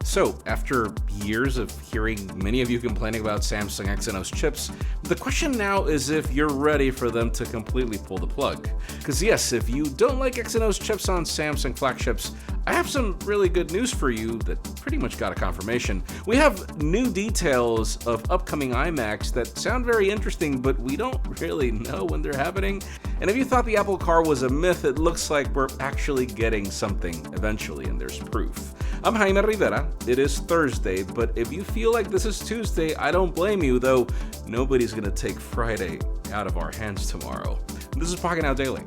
So, after years of hearing many of you complaining about Samsung Exynos chips, the question now is if you're ready for them to completely pull the plug. Because yes, if you don't like Exynos chips on Samsung flagships, I have some really good news for you that pretty much got a confirmation. We have new details of upcoming iMacs that sound very interesting, but we don't really know when they're happening. And if you thought the Apple Car was a myth, it looks like we're actually getting something eventually, and there's proof. I'm Jaime Rivera. It is Thursday, but if you feel like this is Tuesday, I don't blame you, though nobody's gonna take Friday out of our hands tomorrow. This is Pocketnow Daily.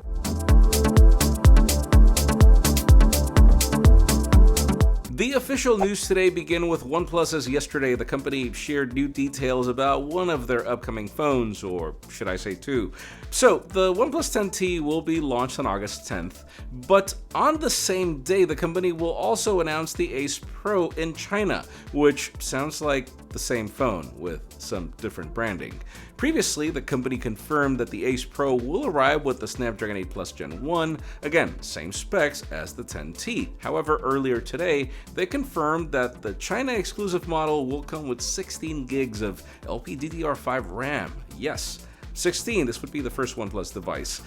The official news today begin with OnePlus, as yesterday the company shared new details about one of their upcoming phones, or should I say two. So the OnePlus 10T will be launched on August 10th, but on the same day the company will also announce the Ace Pro in China, which sounds like the same phone with some different branding. Previously, the company confirmed that the Ace Pro will arrive with the Snapdragon 8 Plus Gen 1, again, same specs as the 10T. However, earlier today, they confirmed that the China-exclusive model will come with 16 gigs of LPDDR5 RAM. Yes, 16, this would be the first OnePlus device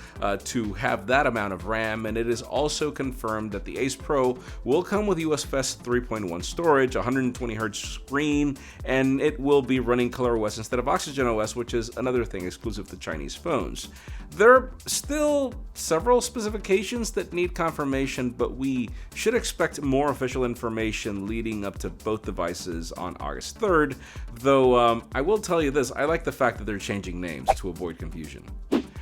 to have that amount of RAM, and it is also confirmed that the Ace Pro will come with UFS 3.1 storage, 120Hz screen, and it will be running ColorOS instead of OxygenOS, which is another thing exclusive to Chinese phones. There are still several specifications that need confirmation, but we should expect more official information leading up to both devices on August 3rd, though I will tell you this, I like the fact that they're changing names to avoid confusion.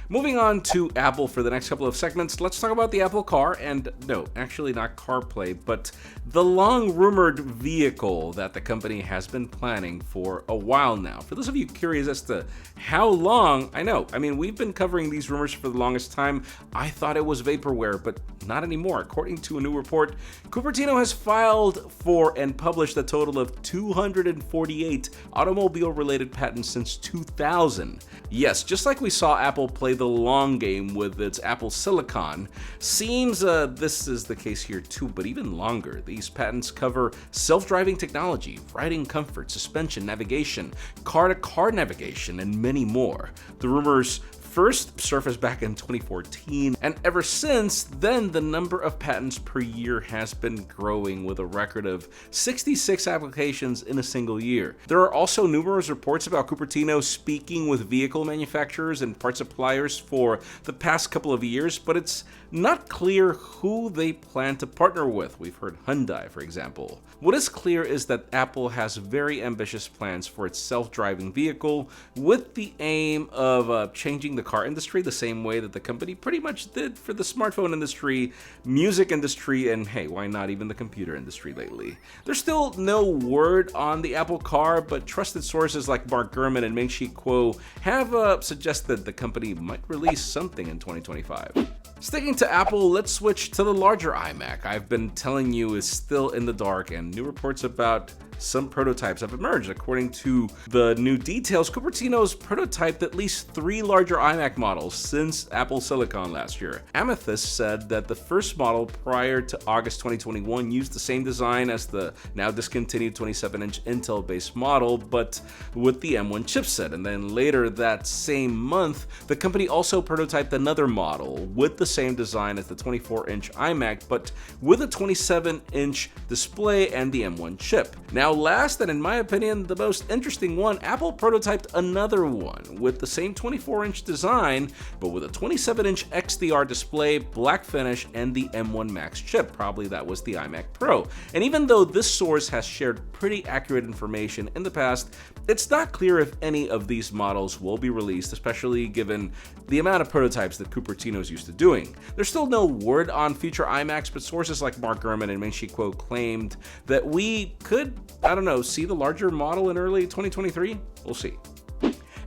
Moving on to Apple for the next couple of segments, let's talk about the Apple Car, and no, actually not CarPlay, but the long-rumored vehicle that the company has been planning for a while now. For those of you curious as to how long, I mean, we've been covering these rumors for the longest time. I thought it was vaporware, but not anymore. According to a new report, Cupertino has filed for and published a total of 248 automobile-related patents since 2000. Yes, just like we saw Apple play the long game with its Apple Silicon, seems this is the case here too, but even longer. These patents cover self-driving technology, riding comfort, suspension, navigation, car-to-car navigation, and many more. The rumors first surfaced back in 2014, and ever since then the number of patents per year has been growing, with a record of 66 applications in a single year. There are also numerous reports about Cupertino speaking with vehicle manufacturers and part suppliers for the past couple of years, but it's not clear who they plan to partner with. We've heard Hyundai, for example. What is clear is that Apple has very ambitious plans for its self-driving vehicle, with the aim of changing the car industry the same way that the company pretty much did for the smartphone industry, music industry, and hey, why not even the computer industry lately. There's still no word on the Apple Car, but trusted sources like Mark Gurman and Ming-Chi Kuo have suggested the company might release something in 2025. Sticking to Apple, let's switch to the larger iMac I've been telling you is still in the dark, and new reports about some prototypes have emerged. According to the new details, Cupertino's prototyped at least 3 larger iMac models since Apple Silicon last year. Amethyst said that the first model prior to August 2021 used the same design as the now discontinued 27-inch Intel-based model, but with the M1 chipset. And then later that same month, the company also prototyped another model with the same design as the 24-inch iMac, but with a 27-inch display and the M1 chip. Now last, and in my opinion the most interesting one, Apple prototyped another one with the same 24-inch design, but with a 27-inch XDR display, black finish, and the M1 Max chip. Probably that was the iMac Pro. And even though this source has shared pretty accurate information in the past, it's not clear if any of these models will be released, especially given the amount of prototypes that Cupertino is used to doing. There's still no word on future iMacs, but sources like Mark Gurman and Ming-Chi Kuo claimed that we could, see the larger model in early 2023? We'll see.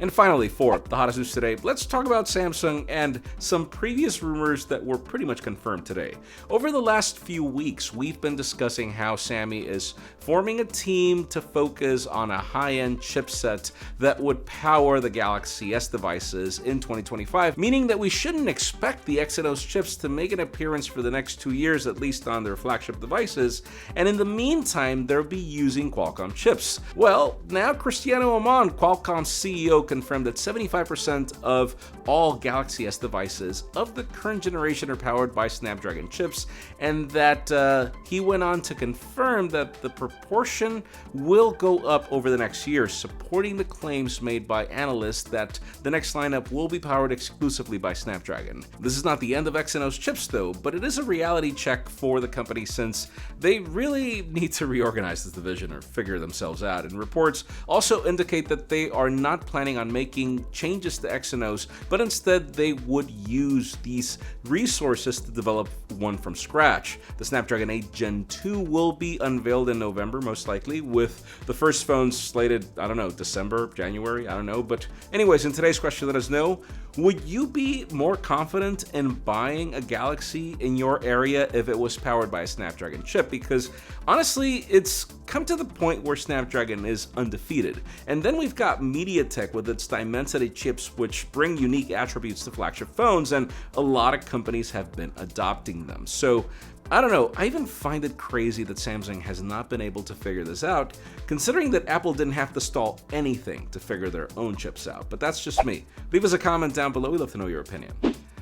And finally, for the hottest news today, let's talk about Samsung and some previous rumors that were pretty much confirmed today. Over the last few weeks, we've been discussing how Sammy is forming a team to focus on a high-end chipset that would power the Galaxy S devices in 2025, meaning that we shouldn't expect the Exynos chips to make an appearance for the next 2 years, at least on their flagship devices, and in the meantime, they'll be using Qualcomm chips. Well, now Cristiano Amon, Qualcomm's CEO, confirmed that 75% of all Galaxy S devices of the current generation are powered by Snapdragon chips, and that he went on to confirm that the proportion will go up over the next year, supporting the claims made by analysts that the next lineup will be powered exclusively by Snapdragon. This is not the end of Exynos chips though, but it is a reality check for the company since they really need to reorganize this division or figure themselves out, and reports also indicate that they are not planning on making changes to Exynos, but instead they would use these resources to develop one from scratch. The Snapdragon 8 Gen 2 will be unveiled in November, most likely, with the first phones slated, I don't know, December, January, I don't know. But anyways, in today's question, let us know, would you be more confident in buying a Galaxy in your area if it was powered by a Snapdragon chip? Because honestly, it's come to the point where Snapdragon is undefeated. And then we've got MediaTek with its Dimensity chips, which bring unique attributes to flagship phones, and a lot of companies have been adopting them. So I don't know, I even find it crazy that Samsung has not been able to figure this out, considering that Apple didn't have to stall anything to figure their own chips out. But that's just me. Leave us a comment down below, we'd love to know your opinion.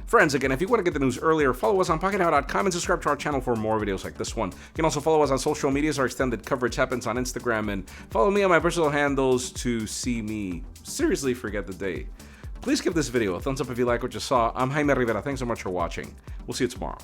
Friends, again, if you want to get the news earlier, follow us on Pocketnow.com and subscribe to our channel for more videos like this one. You can also follow us on social medias. Our extended coverage happens on Instagram, and follow me on my personal handles to see me seriously forget the day. Please give this video a thumbs up if you like what you saw. I'm Jaime Rivera. Thanks so much for watching. We'll see you tomorrow.